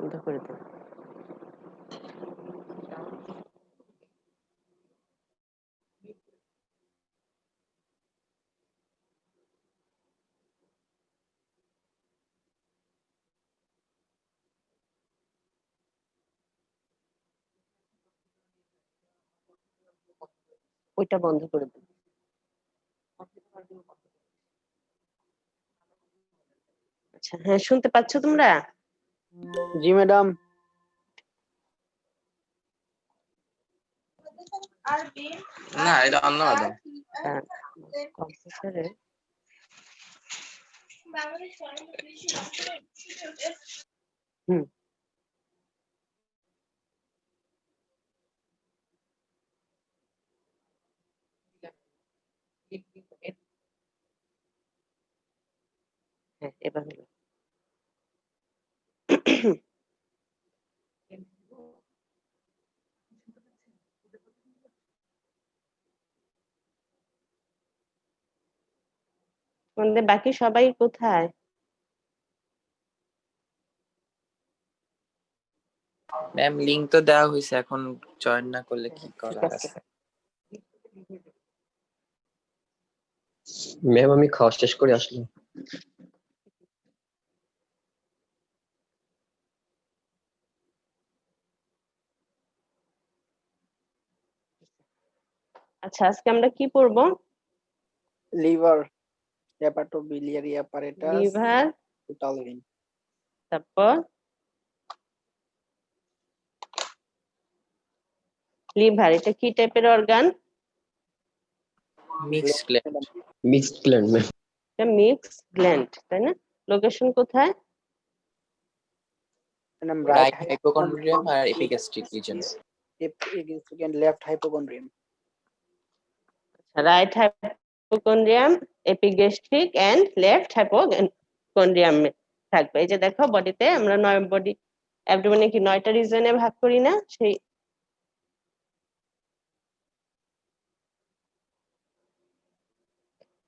বন্ধ করে দেন। ওইটা বন্ধ করে দেন। আচ্ছা, হ্যাঁ, শুনতে পাচ্ছ তোমরা? জি ম্যাডাম। না, এটা অন্য ম্যাডাম। কম্পিউটারে হুম হ্যাঁ, এবার হলো। তোমাদের বাকি সবাই কোথায়? ম্যাম লিংক তো দেওয়া হয়েছে, এখন জয়েন না করলে কি ঠিক করা আছে। আছে? ম্যাম আমি খাওয়া শেষ করে আসলাম। আচ্ছা, আজকে আমরা কি পড়বো? Liver, hepatobiliary apparatus, liver, total vein. তারপর লিভার, এটা কি টাইপের organ? Mixed gland. Mixed gland ma'am. এটা মিক্সড গ্ল্যান্ড, তাই না? লোকেশন কোথায়? ম্যাডাম রাইট হাইপোকন্ড্রিয়াম আর epigastric region. and left hypochondrium. Right hypochondrium, epigastric and left hypochondrium থাকবে। এই যে দেখো, বডিতে আমরা 9 বডি অ্যাবডোমেনে কি 9টা রিজনে ভাগ করি না? সেই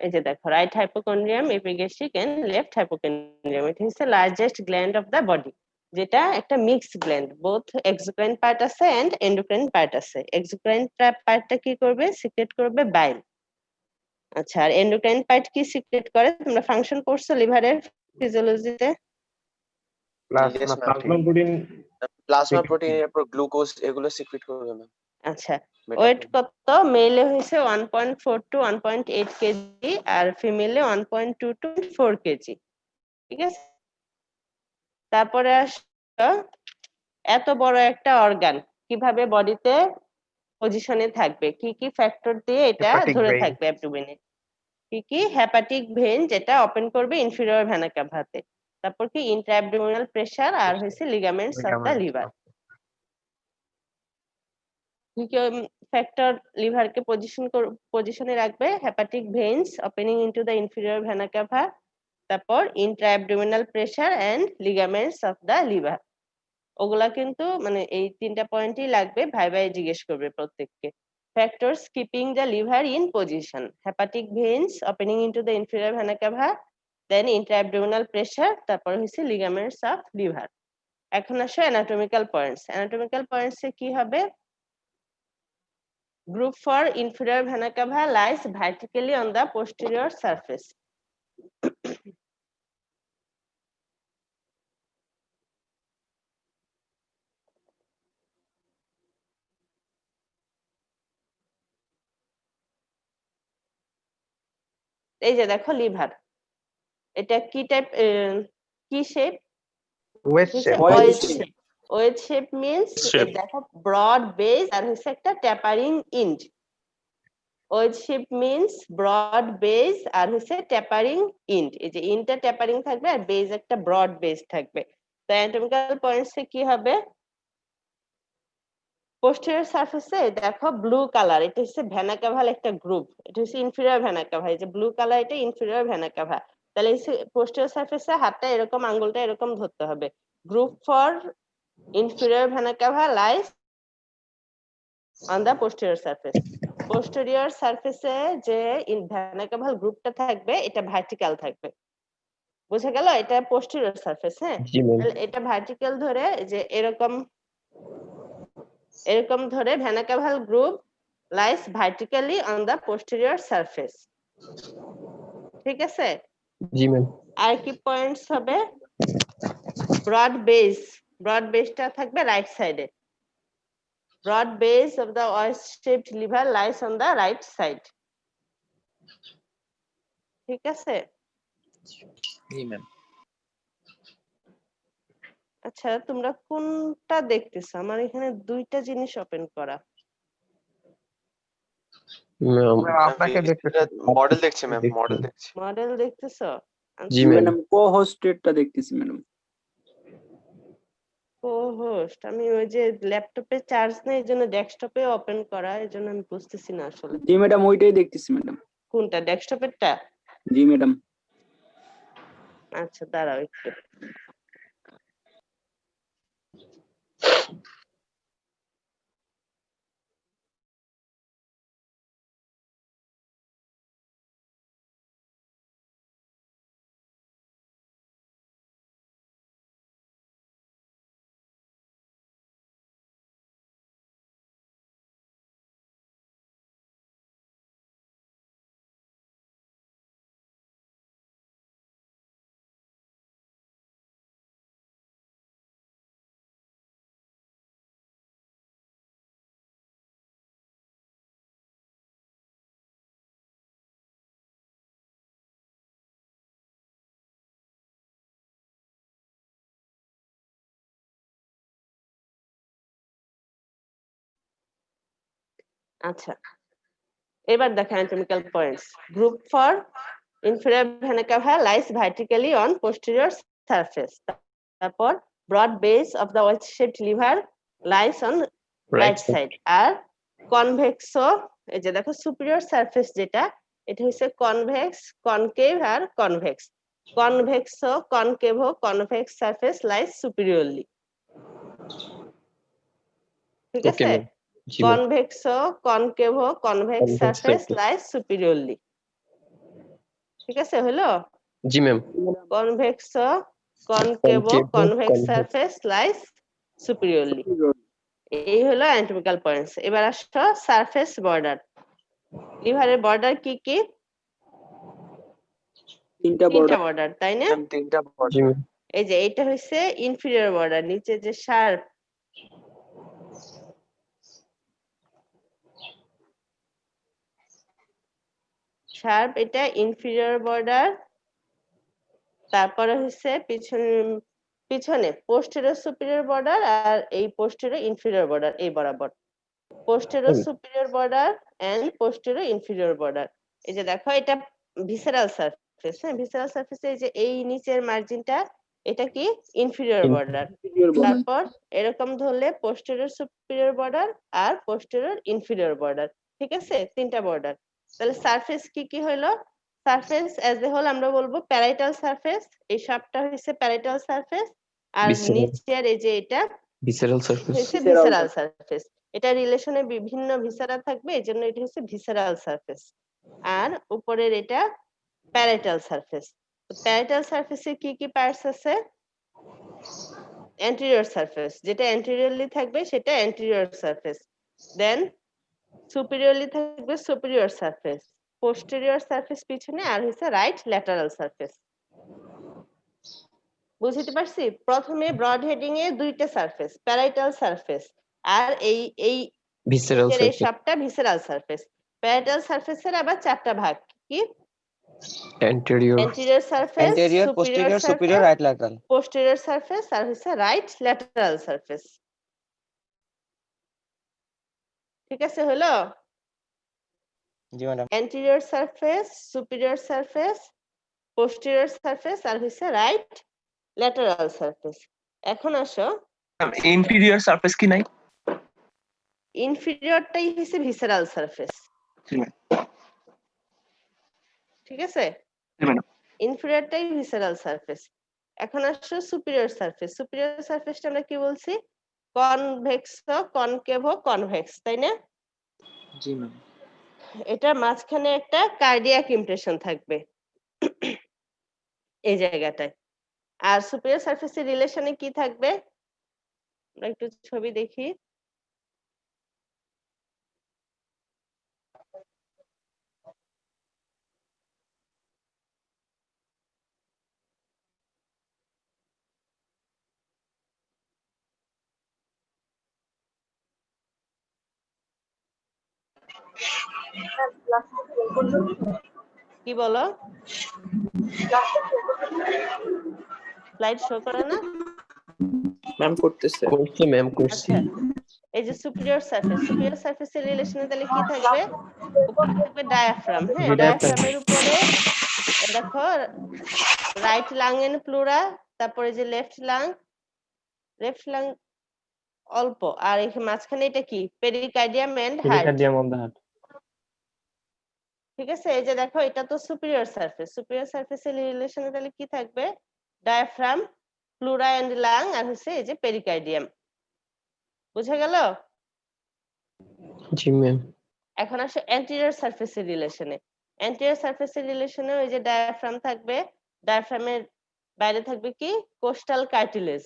এই যে দেখো, right hypochondrium, epigastric and left hypochondrium. এটা হচ্ছে largest gland of the body, যেটা একটা mixed gland. Both exocrine part আছে এন্ড এন্ডোক্রাইন পার্ট আছে। এক্সোক্রাইন পার্টটা কি করবে? সিক্রেট করবে বাইল। আচ্ছা, আর এন্ডোক্রাইন পার্ট কি সিক্রেট করে? তোমরা ফাংশন পড়ছো লিভারের ফিজিওলজিতে? প্লাজমা প্রোটিন এরপর গ্লুকোজ এগুলো সিক্রেট করবে ম্যাম। আচ্ছা, ওয়েট কত? মেলে হইছে 1.4 টু 1.8 কেজি, আর ফিমেলে 1.2 টু 4 কেজি। ঠিক আছে, তারপরে আসো, এত বড় একটা অর্গান কিভাবে বডিতে পজিশনে থাকবে? কি কি ফ্যাক্টর দিয়ে এটা ধরে থাকবে অ্যাবডোমেনে? কি কি? হেপাটিক ভেইন, যেটা ওপেন করবে ইনফিরিয়র ভেনা ক্যাভাতে। তারপর কি? ইন্ট্রাঅ্যাবডোমিনাল প্রেসার, আর হইছে লিগামেন্টস অফ দা লিভার। কি কি ফ্যাক্টর লিভারকে পজিশনে রাখবে? Hepatic veins opening into the inferior vena cava, তারপর intraabdominal pressure and ligaments of the liver. ওগুলা কিন্তু মানে এই 3টা পয়েন্টই লাগবে, ভাই জিজ্ঞেস করবে প্রত্যেককে। Factors keeping the liver in position: hepatic veins opening into the inferior vena cava, then intraabdominal pressure, তারপর হচ্ছে লিগামেন্টস অফ লিভার। এখন আসো অ্যানাটমিক্যাল পয়েন্টস। অ্যানাটমিক্যাল পয়েন্টসে কি হবে? Group 4 inferior vena cava lies vertically on the posterior surface. এই যে দেখো liver, এটা কি টাইপ, কি shape? Wedge shape. Wedge shape means দেখো ব্রড বেস আর হচ্ছে একটা tapering end. Wedge shape means broad base আর হচ্ছে ট্যাপারিং এন্ড। এই যে এন্ডটা ট্যাপারিং থাকবে আর বেস একটা ব্রড বেস থাকবে। তো অ্যানাটমিক্যাল পয়েন্টসে কি হবে? পোস্টেরিয়র সারফেসে দেখো ব্লু কালার, এটা হচ্ছে ভেনা ক্যাভাল একটা গ্রুপ। এটা হচ্ছে ইনফিরিয়র ভেনা ক্যাভা। এই যে ব্লু কালার, এটা ইনফিরিয়র ভেনা ক্যাভা। তাহলে পোস্টেরিয়র সারফেসে হাতটা এরকম, আঙ্গুলটা এরকম ধরতে হবে। Groove for inferior vena cava lies on the posterior surface. Posterior সারফেসে যে ভেনা ক্যাভাল গ্রুপটা থাকবে, এটা ভার্টিক্যাল থাকবে। বুঝা গেল? এটা পোস্টেরিয়র সারফেস, হ্যাঁ? জি ম্যাম। তাহলে এটা ভার্টিক্যাল ধরে যে এরকম ধরে vena caval groove lies vertically on the posterior surface. ঠিক আছে? জি ম্যাম। আর কি পয়েন্টস হবে? ব্রড বেসটা থাকবে রাইট সাইডে। Broad base of the wedge-shaped liver lies on the right side. ঠিক আছে? জি ম্যাম। আচ্ছা, তোমরা কোনটা দেখতেছো? আমার এখানে দুইটা জিনিস ওপেন করা। ম্যাম আপনাকে দেখতেছি। মডেল দেখছি ম্যাম, মডেল দেখছি। মডেল দেখতেছো? জি আচ্ছা, ম্যাম। ম্যাডাম কো-হোস্টেডটা দেখতেছি ম্যাডাম। হোস্ট আমি ওই যে ল্যাপটপে চার্জ নেই, এই জন্য ডেস্কটপে ওপেন করা, এই জন্য আমি বুঝতেছি না আসলে জি ম্যাডাম, ওইটাই দেখতেছি ম্যাডাম। কোনটা, ডেস্কটপেরটা? জি ম্যাডাম। আচ্ছা, দাঁড়াও একটু। আচ্ছা, এবার দেখো anatomical points. Group for inferior vena cava lies vertically on posterior surface. তারপর broad base of the wedge-shaped liver lies on right side. R convexo, এই যে দেখো superior surface যেটা, এটা হচ্ছে convex, concave আর convex. Convexo, concavo, convex surface lies superiorly. ঠিক ওকে আছে? Ma'am. জি ma'am. Convexo, concavo, convex Convex surface surface. lies superiorly. ঠিক আছে, হলো? জি ma'am. Convexo, concavo, Concavo, convex convex. surface lies superiorly. এই হলো anatomical points. এবার আসো সারফেস বর্ডার। লিভারের বর্ডার কি কি? তিনটা তিনটা বর্ডার। বর্ডার, তাই না? ম্যাম তিনটা জি বর্ডার। ম্যাম। এই যে এটা হচ্ছে ইনফিরিয়র বর্ডার, নিচে যে শার্প, এটা ইনফিরিয়র বর্ডার। তারপরে হচ্ছে পিছনে পোস্টেরিয়র সুপিরিয়র বর্ডার, আর এই পোস্টেরিয়র ইনফিরিয়র বর্ডার এই বরাবর। Posterior superior border and posterior inferior border. এই যে দেখো এটা ভিসেরাল সারফেস, হ্যাঁ? ভিসেরাল সারফেসে এই যে এই নিচের মার্জিনটা, এটা কি ইনফিরিয়র বর্ডার। তারপর এরকম ধরলে পোস্টেরিয়র সুপিরিয়র বর্ডার আর পোস্টেরিয়র ইনফিরিয়র বর্ডার। ঠিক আছে, তিনটা বর্ডার। তাহলে সারফেস কি কি হলো? সারফেস অ্যাজ এ হোল আমরা বলবো প্যারাইটাল সারফেস, এই সবটা হচ্ছে প্যারাইটাল সারফেস। আর Visceral. নিচের এই যে এটা ভিসেরাল সারফেস। হচ্ছে Visceral ভিসেরাল সারফেস। এটা রিলেশনে বিভিন্ন ভিসেরা থাকবে, এজন্য এটা হচ্ছে ভিসেরাল সারফেস। আর উপরের এটা প্যারাইটাল সারফেস। প্যারাইটাল সারফেসে কি কি পার্টস আছে? অ্যান্টেরিয়র সারফেস, যেটা অ্যান্টেরিয়রলি থাকবে সেটা অ্যান্টেরিয়র সারফেস। দেন সুপিরিয়রলি থাকবে সুপিরিয়র সারফেস, পোস্টেরিয়র সারফেস পিছনে, আর হচ্ছে রাইট ল্যাটারাল সারফেস। বুঝতে পারছি? প্রথমে ব্রড হেডিং এ দুইটা সারফেস, প্যারাইটাল সারফেস আর এই ভিসেরাল এই সারফেস। সবটা ভিসেরাল সারফেস। প্যারাইটাল সারফেসের আবার চারটা ভাগ, কি? Anterior. Anterior surface, Anterior, superior posterior, superior, সারফেস, right lateral. পোস্টেরিয়র সারফেস, আর হচ্ছে রাইট ল্যাটারাল সারফেস। ঠিক আছে, হলো? জি madam. Anterior surface, superior surface, posterior surface, আর হচ্ছে রাইট ল্যাটারাল সারফেস। এখন আসো ইনফিরিয়র সারফেস কি নাই? ইনফিরিয়রটাই হচ্ছে ভিসেরাল সারফেস। ঠিক আছে, ইনফিরিয়রটাই ভিসেরাল সারফেস। এখন আসো সুপিরিয়র সারফেস। সুপিরিয়র সারফেসটা আমরা কি বলছি? কনভেক্স, কনকেভো, কনভেক্স, তাই না? জি ম্যাম। এটার মাঝখানে একটা কার্ডিয়াক ইমপ্রেশন থাকবে। এই জায়গাটায়। আর সুপিরিয়র সারফেসের রিলেশনে কি থাকবে? আমরা একটু ছবি দেখি। কি বলো? স্লাইড শো করে না? ম্যাম করতেছে। করছি ম্যাম, করছি। আচ্ছা, এই যে সুপিরিয়র সারফেসের রিলেশনে তাহলে কি থাকবে? উপরে থাকবে ডায়াফ্রাম। হ্যাঁ, Diaphragm. ডায়াফ্রামের উপরে দেখো রাইট লাং এন্ড প্লুরা, তারপরে যে লেফট লাং অল্প, আর এই মাঝখানে এটা কি? Pericardium and heart. Pericardium of the heart. ঠিক আছে, এই যে দেখো এটা তো সুপিরিয়র সারফেসের রিলেশনে তাহলে কি থাকবে? ডায়াফ্রাম, প্লুরা এন্ড লাং, আর হচ্ছে এই যে পেরিকার্ডিয়াম। বুঝা গেল? জি ম্যাম। এখন আসো অ্যান্টেরিয়র সারফেসের রিলেশনে ওই যে ডায়াফ্রাম থাকবে, ডায়াফ্রামের বাইরে থাকবে কি? Coastal cartilage.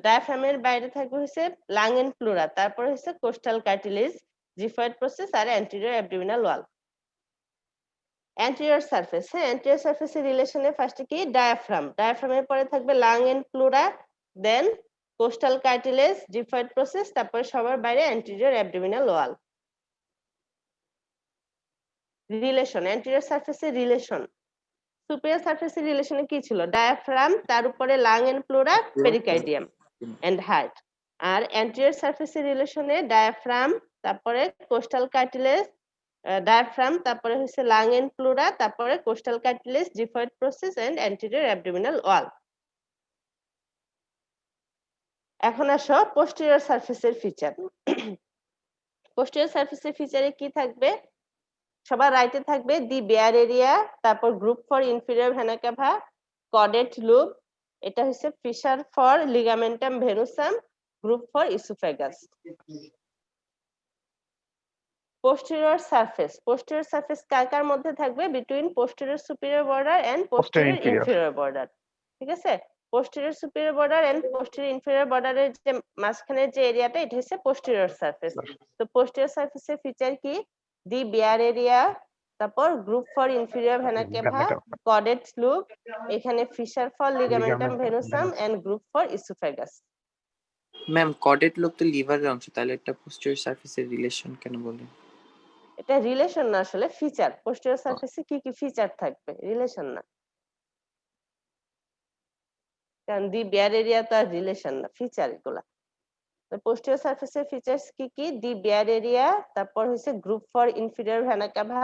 ডায়াফ্রামের বাইরে থাকবে হচ্ছে লাং এন্ড প্লুরা, তারপরে হচ্ছে কোস্টাল কার্টিলেজ, জিফয়েড প্রসেস আর অ্যান্টেরিয়র অ্যাবডোমিনাল ওয়াল। অ্যান্টেরিয়র সারফেসের রিলেশনে ফার্স্টে কি? ডায়াফ্রামের পরে থাকবে lung and pleura, then costal cartilage, xiphoid process, তারপরে সবার বাইরে anterior abdominal wall. Relation, anterior সারফেসের রিলেশন। সুপিরিয়র সারফেসের রিলেশনে কি ছিল? ডায়াফ্রাম, তার উপরে lung and pleura, pericardium and heart. আর অ্যান্টেরিয়র সারফেসের রিলেশনে ডায়াফ্রাম, তারপরে কোস্টাল কার্টিলেজ, ডায়াফ্রাম, তারপরে হচ্ছে লাং এন্ড প্লুরা, তারপরে costal cartilage, xiphoid process and anterior abdominal wall. এখন আসো পোস্টেরিয়র সারফেসের ফিচার। পোস্টেরিয়র সারফেসের ফিচারে কি থাকবে? সবার রাইটে থাকবে দি বেয়ার এরিয়া, তারপর groove for inferior vena cava, caudate lobe, এটা হচ্ছে fissure for ligamentum venosum, groove for oesophagus. Posterior surface কার মধ্যে থাকবে? Between posterior superior border and posterior inferior border. ঠিক আছে, posterior superior border and posterior inferior বর্ডারের যে মাঝখানের যে এরিয়াটা, এটা হচ্ছে পোস্টেরিয়র সারফেস। তো পোস্টেরিয়র সারফেসের ফিচার কি? দি বেয়ার এরিয়া, তারপর groove for inferior vena cava, caudate loop, এখানে fissure for ligamentum venosum and groove for oesophagus. Ma'am caudate lobe তো লিভারের অংশ, তাহলে একটা পোস্টেরিয়র সারফেসের রিলেশন কেন বলেন? এটা রিলেশন না, আসলে ফিচার। পোস্টেরিয়র সারফেসে কি কি ফিচার থাকবে, রিলেশন না। কারণ দি বেয়ার এরিয়া তো আর রিলেশন না, ফিচার এগুলা। পোস্টেরিয়র সারফেসের ফিচার্স কি কি? দি বেয়ার এরিয়া, তারপর হচ্ছে groove for inferior vena cava,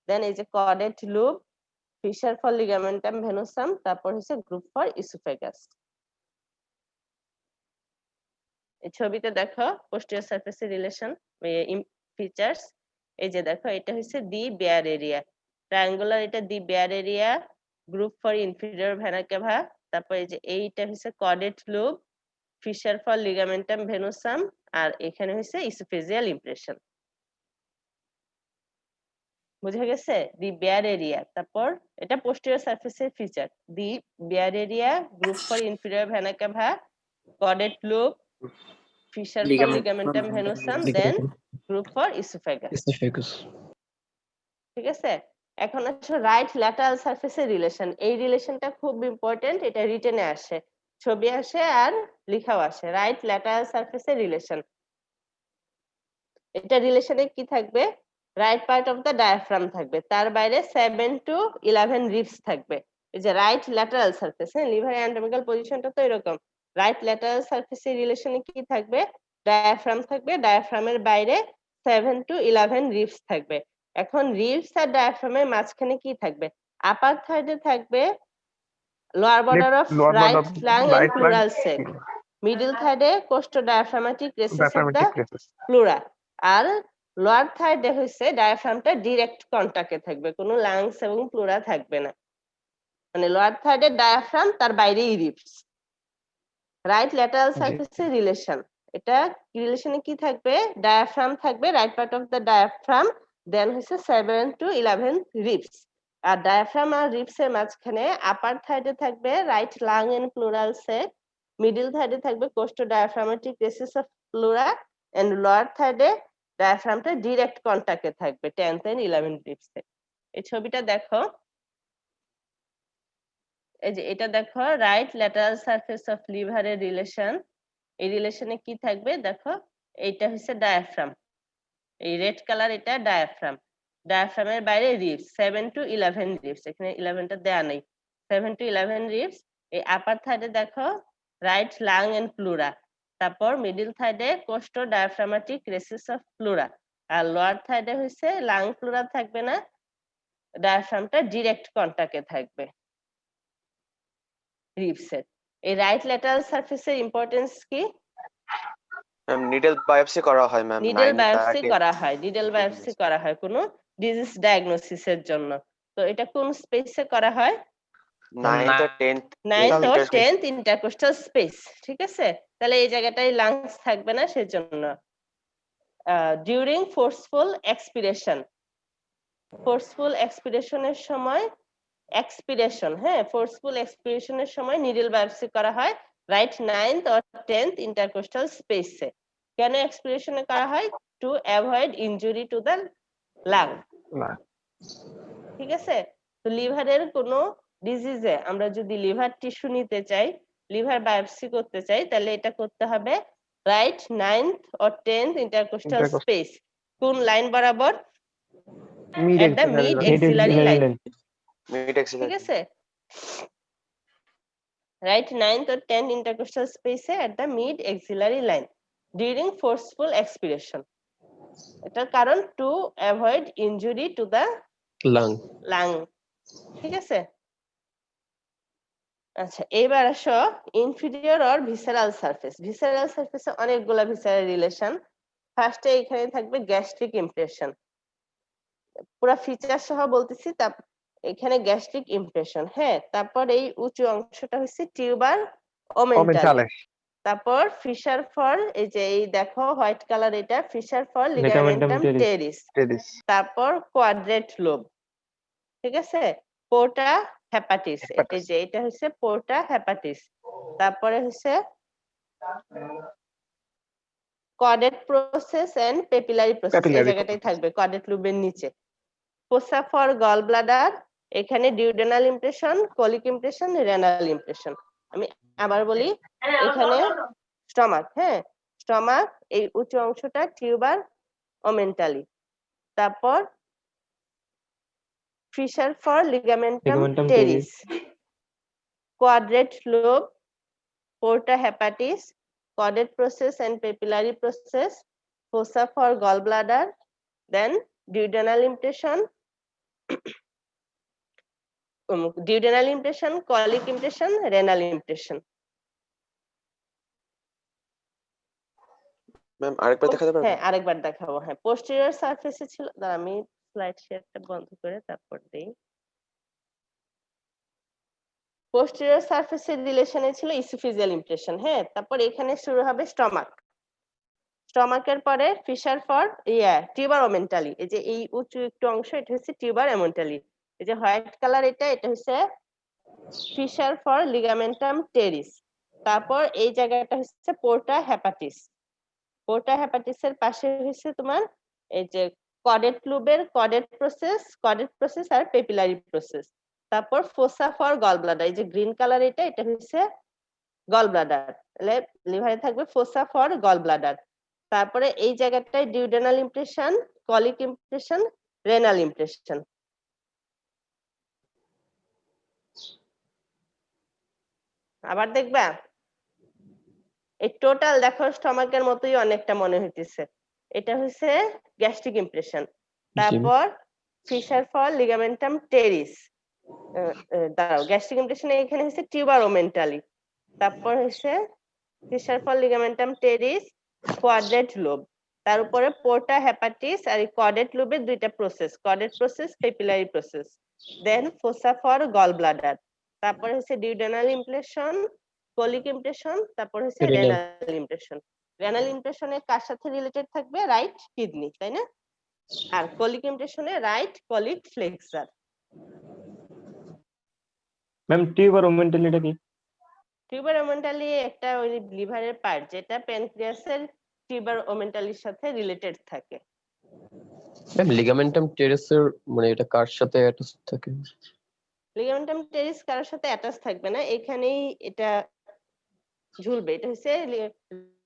then এই যে caudate lobe, fissure for ligamentum venosum, তারপর হচ্ছে গ্রুপ ফর ইসোফেগাস। এই ছবিতে দেখো পোস্টেরিয়র সারফেসের রিলেশন ফিচার্স। এই যে দেখো এটা হচ্ছে দি বেয়ার এরিয়া, ট্রায়াঙ্গুলার, এটা the bare area, groove for inferior vena cava, তারপর এই যে এইটা হচ্ছে caudate lobe, fissure for ligamentum venosum, আর এখানে হচ্ছে ইসোফেজিয়াল ইমপ্রেশন। বুঝা গেছে? দি বেয়ার এরিয়া, তারপর এটা পোস্টেরিয়র সারফেসের feature. The bare area, groove for inferior vena cava, caudate lobe, fissure for ligamentum venosum, then groove for oesophagus. ঠিক আছে, এখন আসো রাইট ল্যাটারাল সারফেসের রিলেশন। এই রিলেশনটা খুব ইম্পর্টেন্ট, এটা রিটেনে আসে, ছবি আসে আর লেখাও আসে। রাইট ল্যাটারাল সারফেসের রিলেশন, এটা রিলেশনে কি থাকবে? Right part of the diaphragm থাকবে, তার বাইরে 7 to 11 রিবস থাকবে। এই যে রাইট ল্যাটারাল সারফেস, হ্যাঁ, লিভার অ্যানাটমিক্যাল পজিশনটা তো এরকম। রাইট ল্যাটারাল সারফেসের রিলেশনে কি থাকবে? ডায়াফ্রাম থাকবে, ডায়াফ্রামের বাইরে 7 to 11 রিবস থাকবে। এখন রিবস আর ডায়াফ্রামের মাঝখানে কি থাকবে? আপার থার্ডে থাকবে lower border of right lung and pleural sac, middle থার্ডে costodiaphragmatic recess of the pleura, আর লোয়ার থার্ডে হচ্ছে ডায়াফ্রামটা ডিরেক্ট কন্টাক্টে থাকবে, কোনো লাংস এবং প্লুরা থাকবে না। মানে লোয়ার থার্ডে ডায়াফ্রাম, তার বাইরেই রিবস। রাইট ল্যাটারাল সারফেসের রিলেশন, এটা রিলেশনে কি থাকবে? ডায়াফ্রাম থাকবে, right part of the diaphragm, then হচ্ছে 7 to 11 রিবস। আর ডায়াফ্রাম আর রিবসের মাঝখানে আপার থার্ডে থাকবে right lung and pleural sac, middle থার্ডে থাকবে costodiaphragmatic recess of pleura, and lower থার্ডে ডায়াফ্রামটা ডিরেক্ট কন্টাক্টে থাকবে 10th এন্ড 11th রিবসে। এই ছবিটা দেখো, এই যে এটা দেখো রাইট ল্যাটারাল সারফেস অফ লিভারের রিলেশন। এই রিলেশনে কি থাকবে দেখো, এইটা হচ্ছে ডায়াফ্রাম, এই রেড কালার এটা ডায়াফ্রাম, ডায়াফ্রামের বাইরে রিবস 7 to 11 রিবস, এখানে 11টা দেয়া নেই, 7 to 11 রিবস। এই আপার থার্ডে দেখো রাইট লাং এন্ড প্লুরা, তারপর মিডল থার্ডে costodiaphragmatic recess of pleura, আর লোয়ার থার্ডে হচ্ছে লাং প্লুরা থাকবে না, ডায়াফ্রামটা ডিরেক্ট কন্টাক্টে থাকবে রিবসের। এই রাইট ল্যাটারাল সারফেসের ইম্পর্টেন্স কি? ম্যাম নিডল বায়োপসি করা হয় ম্যাম, নিডল বায়োপসি করা হয়, নিডল বায়োপসি করা হয় কোনো ডিজিজ ডায়াগনোসিসের জন্য। তো এটা কোন স্পেসে করা হয়? 9th or 10th 9th or 10th intercostal space, ঠিক আছে? তাহলে এই জায়গাটায় লাংস থাকবে না, সেজন্য ডিউরিং ফোর্সফুল এক্সপিরেশন, ফোর্সফুল এক্সপিরেশনের সময়, এক্সপিরেশন, হ্যাঁ, ফোর্সফুল এক্সপিরেশনের সময় নিডল বায়োপসি করা হয় right 9th or 10th intercostal স্পেসে। কেন এক্সপিরেশনে করা হয়? Two avoid injury to the lung, ঠিক আছে? তো লিভারের কোনো ডিজিজে আমরা যদি লিভার টিস্যু নিতে চাই, লিভার বায়োপসি করতে চাই, তাহলে এটা করতে হবে right 9th or 10th intercostal space. কোন লাইন বরাবর? At the mid axillary line, mid ঠিক এক্সিলারি। আছে? Right 9th or 10th intercostal স্পেসে at the mid axillary line during forceful expiration. এটার কারণ to avoid injury to the lung. Lung, ঠিক আছে? আচ্ছা, এবার আসো inferior or visceral surface. Visceral সারফেসে অনেকগুলা ভিসেরাল রিলেশন। ফার্স্টে এখানে থাকবে গ্যাস্ট্রিক ইমপ্রেশন, পুরো ফিচার সহ বলতেছি। এখানে গ্যাস্ট্রিক ইমপ্রেশন, হ্যাঁ। তারপর এই উঁচু অংশটা হচ্ছে টিউবার ওমেন্টালি। তারপর ফিশার ফর, এই যে এই দেখো হোয়াইট কালার, এটা ফিশার ফর লিগামেন্টাম টেরিস। তারপর কোয়াড্রেট লোব, ঠিক আছে? পোর্টা হেপাটিস, এই যে এটা হচ্ছে পোর্টা হেপাটিস। তারপরে হচ্ছে quadrate process and papillary process, এই জায়গাটাই থাকবে কোয়াড্রেট লুবের নিচে। ফোসা ফর গল ব্লাডার, এখানে duodenal impression, colic impression, renal impression. আমি আবার বলি, এখানে স্টমাক, হ্যাঁ, স্টমাক, এই উঁচু অংশটা টিউবার ওমেন্টালি। তারপর fissure for ligamentum teres, quadrate lobe, porta hepatis, quadrate process and papillary process, fossa for gall bladder, then duodenal impression, duodenal impression, colic impression, renal impression. Ma'am আরেকবার দেখাতে পারবেন? হ্যাঁ, আরেকবার দেখাবো। হ্যাঁ, posterior surface ছিল, দাঁড়া আমি স্লাইড শেয়ারটা বন্ধ করে তারপর দেই। posterior surface এর রিলেশনে ছিল ইসোফেজিয়াল ইমপ্রেশন, হ্যাঁ। তারপর এখানে শুরু হবে স্টমাক, স্টমাকের পরে ফিশার ফর টিউবার ওমেন্টালি, এই যে এই উঁচু একটু অংশ, এটা হচ্ছে টিউবার ওমেন্টালি। এই যে হোয়াইট কালার, এটা হচ্ছে ফিশার ফর লিগামেন্টাম টেরিস। তারপর এই জায়গাটা হচ্ছে পোর্টা হেপাটিস, পোর্টা হেপাটিসের পাশে হচ্ছে তোমার এই যে কডেট লুবের কডেট প্রসেস আর পেপিলারি প্রসেস। তারপর ফোসা ফর গল ব্লাডার, এই যে গ্রিন কালার, এটা হচ্ছে গল ব্লাডার, তাহলে লিভারে থাকবে ফোসা ফর গল ব্লাডার। তারপরে এই জায়গাটায় duodenal impression, colic impression, renal impression. আবার দেখবা, এই টোটাল দেখো স্টমাকের মতোই অনেকটা মনে হইতেছে। এটা হচ্ছে গ্যাস্ট্রিক ইমপ্রেশন। তারপর ফিশার ফর লিগামেন্টাম টেরিস, দাঁড়াও, গ্যাস্ট্রিক ইমপ্রেশনে এখানে হচ্ছে টিউবার ওমেন্টালি। তারপর হচ্ছে fissure for ligamentum teres, quadrate lobe, তার উপরে পোর্টা হেপাটিস, আর কোয়াড্রেট লোবের দুইটা process, quadrate process, papillary process, then fossa for gall bladder. তারপরে হচ্ছে ডিউডেনাল ইমপ্রেশন, কোলিক ইমপ্রেশন, তারপর হচ্ছে রেনাল ইমপ্রেশন। রেনাল ইমপ্রেশনে কার সাথে রিলেটেড থাকবে? রাইট কিডনি, তাই না? আর কোলিক ইমপ্রেশনে right colic flexor. Ma'am tuber omental এটা কি? টিউবার ওমেন্টালি একটা ওই লিভারের পার্ট যেটা প্যানক্রিয়াসের টিউবার ওমেন্টালির সাথে রিলেটেড থাকে। ম্যাম লিগামেন্টাম টেরেসের মানে এটা কার সাথে অ্যাটাচ থাকে? লিগামেন্টাম টেরিস কারোর সাথে অ্যাটাচ থাকবে না, এখানেই এটা ঝুলবে। এটা হচ্ছে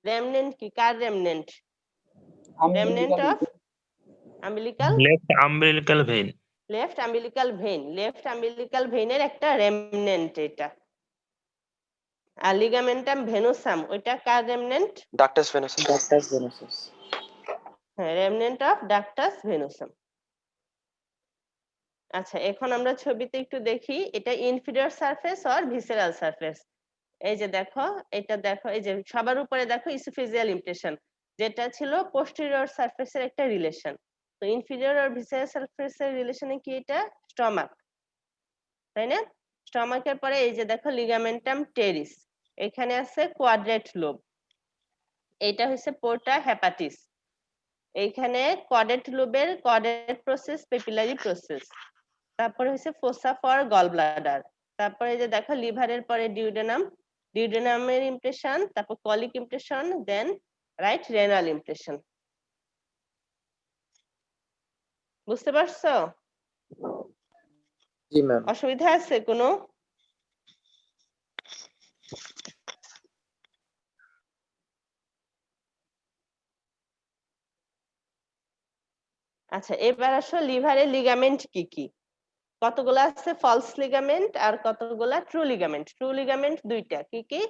রেমনেন্ট কি, কার remnant? Remnant of umbilical Left umbilical vein. Left umbilical vein, left umbilical ভেইনের একটা রেমনেন্ট এটা। আর লিগামেন্টাম ভেনুসাম ওইটা কার remnant? Ductus venosus. Ductus venosus. হ্যাঁ, রেমনেন্ট অফ ডাক্টাস ভেনুসাম। আচ্ছা, এখন আমরা ছবিতে একটু দেখি এটা inferior surface or visceral surface. এই যে দেখো, এটা দেখো, এই যে সবার উপরে দেখো ইসোফেজিয়াল ইমপ্রেশন, যেটা ছিল পোস্টেরিয়র সারফেসের একটা রিলেশন। তো ইনফিরিয়র আর ভিসেরাল সারফেসের রিলেশনে কি, এটা স্টমাক, তাই না? স্টমাকের পরে এই যে দেখো লিগামেন্টাম টেরিস, এখানে আছে কোয়াড্রেট লোব, এইটা হচ্ছে পোর্টা হেপাটিস। এইখানে কডেট লোবের কডেট প্রসেস, পেপিলারি প্রসেস। তারপরে হচ্ছে ফোসা ফর গল ব্লাডার। তারপরে এই যে দেখো লিভারের পরে ডিউডেনাম, ডিউডেনামের ইমপ্রেশন, তারপর কলিক ইমপ্রেশন, দেন রাইট রেনাল ইমপ্রেশন। বুঝতে পারছো? জি ম্যাম। অসুবিধা আছে কোনো? আচ্ছা, এবার আসো লিভারের লিগামেন্ট কি কি। কতগুলো আছে ফলস লিগামেন্ট আর কতগুলা ট্রু লিগামেন্ট। ট্রু লিগামেন্ট দুইটা, কি কি?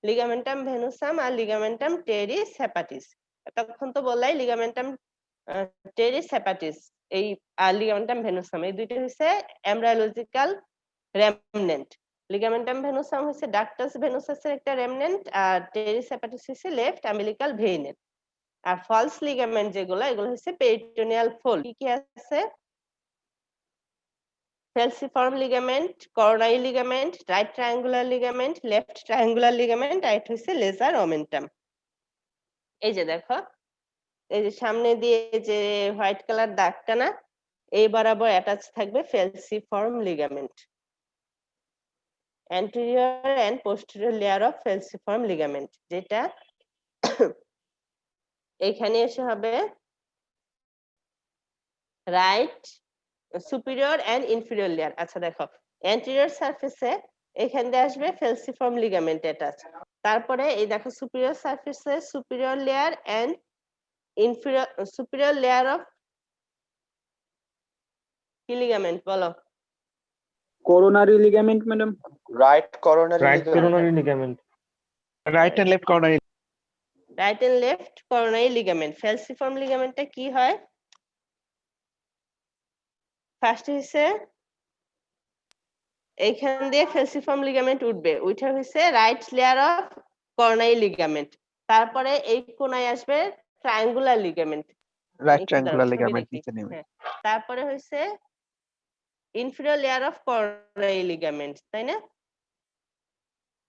লিগামেন্টাম ভেনুসাম আর লিগামেন্টাম টেরিস হেপাটিস। তখন তো বললাই লিগামেন্টাম টেরিস হেপাটিস এই আর লিগামেন্টাম ভেনুসাম এই দুইটা হচ্ছে এমব্রায়োলজিক্যাল রেমনেন্ট। লিগামেন্টাম ভেনুসাম হচ্ছে ডাক্টাস ভেনুসাসের একটা রেমনেন্ট, আর টেরিস হেপাটিস হচ্ছে লেফট আম্বিলিকাল ভেইনের। আর ফলস লিগামেন্ট যেগুলো, এগুলো হচ্ছে পেরিটোনিয়াল ফোল্ড। কি কি আছে? falciform ligament, coronary ligament, right triangular ligament, left triangular ligament, আর এটা হচ্ছে লেজার ওমেন্টাম। এই যে দেখো, এই যে সামনে দিয়ে যে হোয়াইট কালার দাগটা না, এই বরাবর অ্যাটাচ থাকবে falciform ligament, anterior and posterior layer of falciform ligament, যেটা এখানে এসে হবে right superior and inferior layer. আচ্ছা দেখো, অ্যান্টেরিয়র সারফেসে এখান দিয়ে আসবে ফেলসিফর্ম লিগামেন্ট অ্যাটাচ। তারপরে এই দেখো সুপিরিয়র সারফেসে superior layer and inferior, superior layer of কি লিগামেন্ট বলো? Coronary ligament madam. Right coronary right coronary ligament. Right and left coronary. Right and left coronary ligament. Falciform লিগামেন্টটা কি হয়? ফার্স্ট হইছে এইখান দিয়ে ফেলসিফর্ম লিগামেন্ট উঠবে, ওইটা হইছে right layer of coronary ligament. তারপরে এই কোনায় আসবে ট্রায়াঙ্গুলার লিগামেন্ট, Right একটু triangular দাঁড়াও, ছবি ligament দেখি। নিচে নেমে। হ্যাঁ, তারপরে হইছে inferior layer of coronary ligament, তাই না?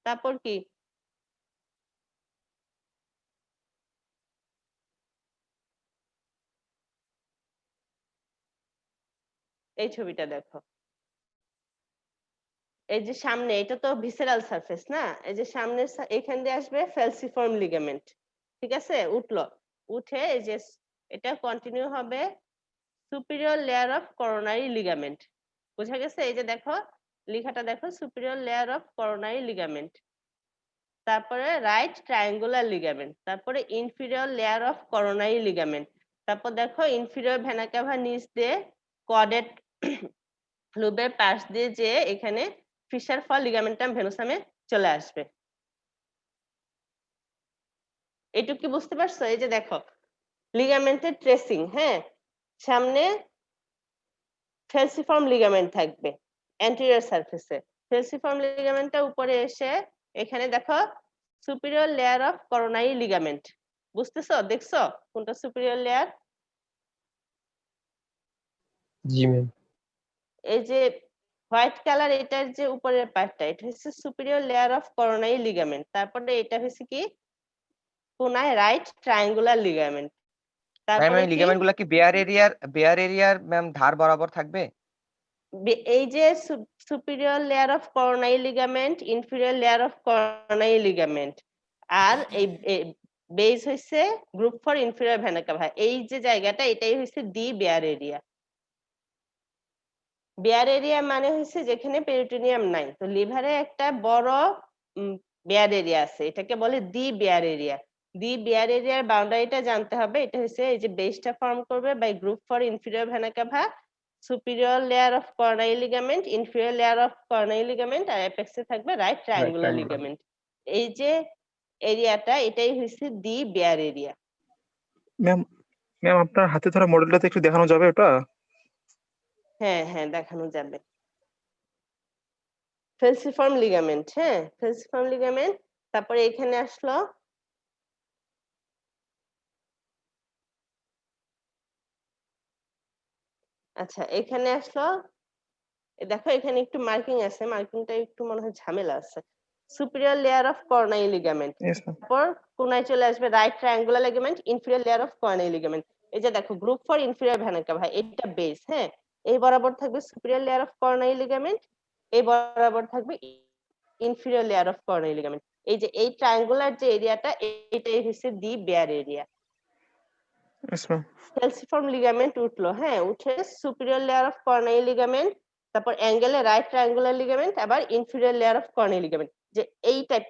তারপর কি? এই ছবিটা দেখো, এই যে সামনে এটা তো ভিসেরাল সারফেস না, এই যে সামনে এখান দিয়ে আসবে ফেলসিফর্ম লিগামেন্ট, ঠিক আছে? উঠলো, উঠে এই যে এটা কন্টিনিউ হবে superior layer of coronary ligament. বোঝা গেছে? এই যে দেখো লেখাটা দেখো, superior layer of coronary ligament, তারপরে রাইট ট্রায়াঙ্গুলার লিগামেন্ট, তারপরে inferior layer of coronary ligament, তারপর দেখো ইনফিরিয়র ভেনা ক্যাভা নিচ দিয়ে কডেট লুবের পাশ দিয়ে যে এখানে ফিশার ফল লিগামেন্টাম ভেনুসামে চলে আসবে। এটুকু কি বুঝতে পারছো? এই যে দেখো লিগামেন্টের ট্রেসিং, হ্যাঁ, সামনে ফেলসিফর্ম লিগামেন্ট থাকবে অ্যান্টেরিয়র সারফেসে, ফেলসিফর্ম লিগামেন্টটা উপরে এসে এখানে দেখো superior layer of coronary ligament. বুঝতেছো? দেখছো কোনটা সুপিরিয়র লেয়ার? জি ম্যাম। এই যে হোয়াইট কালার, এটার যে উপরের পার্টটা, এটা হচ্ছে superior layer of coronary ligament. তারপরে এটা হচ্ছে কি, কোনায় রাইট ট্রায়াঙ্গুলার লিগামেন্ট। ম্যাম তারপরে এই কি? লিগামেন্ট গুলা কি বেয়ার এরিয়ার ম্যাম ধার বরাবর থাকবে? এই যে superior layer of coronary ligament, inferior layer of coronary ligament, আর এই বেস হইছে groove for inferior vena cava. এই যে জায়গাটা এটাই হইছে the bare area. Bare area মানে হচ্ছে যেখানে পেরিটোনিয়াম নাই। তো লিভারে একটা বড় বেয়ার এরিয়া আছে, এটাকে বলে দি বেয়ার এরিয়া। দি বেয়ার এরিয়ার বাউন্ডারিটা জানতে হবে। এটা হচ্ছে এই যে বেসটা ফর্ম করবে by groove for inferior vena cava, superior layer of coronary ligament, inferior layer of coronary ligament, আর অ্যাপেক্সে থাকবে রাইট ট্রায়াঙ্গুলার triangular. লিগামেন্ট। এই যে এরিয়াটা এটাই হচ্ছে the bare area. Ma'am ma'am আপনার হাতে ধরা মডেলটাতে একটু দেখানো যাবে ওটা? হ্যাঁ হ্যাঁ, দেখানো যাবে। ফেলসিফর্ম লিগামেন্ট, হ্যাঁ ফেলসিফর্ম লিগামেন্ট। তারপরে এখানে আসলো আচ্ছা, এখানে আসলো দেখো এখানে একটু মার্কিং আছে, মার্কিংটা একটু মনে হয় ঝামেলা আছে। Superior layer of coronary ligament, yes ma'am. তারপর কোনায় চলে আসবে right triangular ligament, inferior layer of coronary ligament. এই যে দেখো groove for inferior vena cava, এটা বেস, হ্যাঁ এই বরাবর থাকবে superior layer of coronary ligament, এই বরাবর থাকবে inferior layer of coronary ligament. এই যে এই ট্রায়াঙ্গুলার যে এরিয়াটা এটাই হচ্ছে the bare area. Yes ma'am. Falciform ligament উঠলো, হ্যাঁ উঠে superior layer of coronary ligament, তারপর অ্যাঙ্গেলে রাইট ট্রায়াঙ্গুলার লিগামেন্ট, আবার inferior layer of coronary ligament. যে এই টাইপ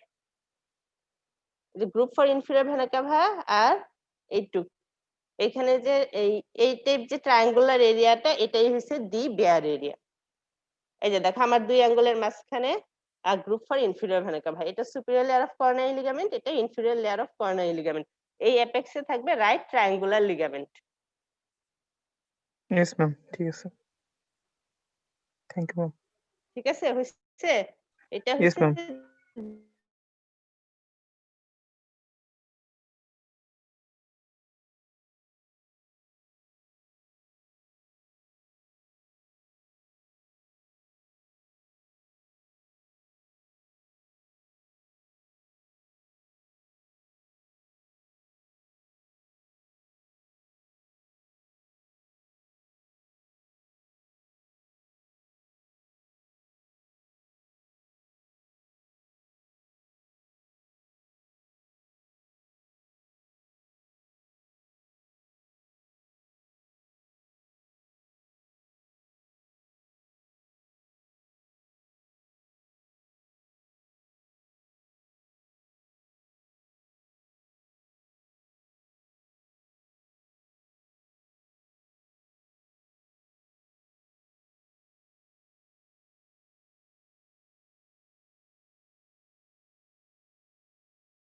যে গ্রুপ ফর ইনফিরিয়র ভেনা ক্যাভা আর এইটুক এখানে যে এই টাইপ যে ট্রায়াঙ্গুলার এরিয়াটা এটাই হচ্ছে দি বেয়ার এরিয়া। এই যে দেখো আমার দুই অ্যাঙ্গেলের মাঝখানে আর groove for inferior vena cava, এটা superior layer of coronary ligament, এটা inferior layer of coronary ligament. এই অ্যাপেক্সে থাকবে right triangular ligament. Yes ma'am, ঠিক আছে। Thank you ma'am. ঠিক আছে, হচ্ছে এটা Yes, ma'am. হচ্ছে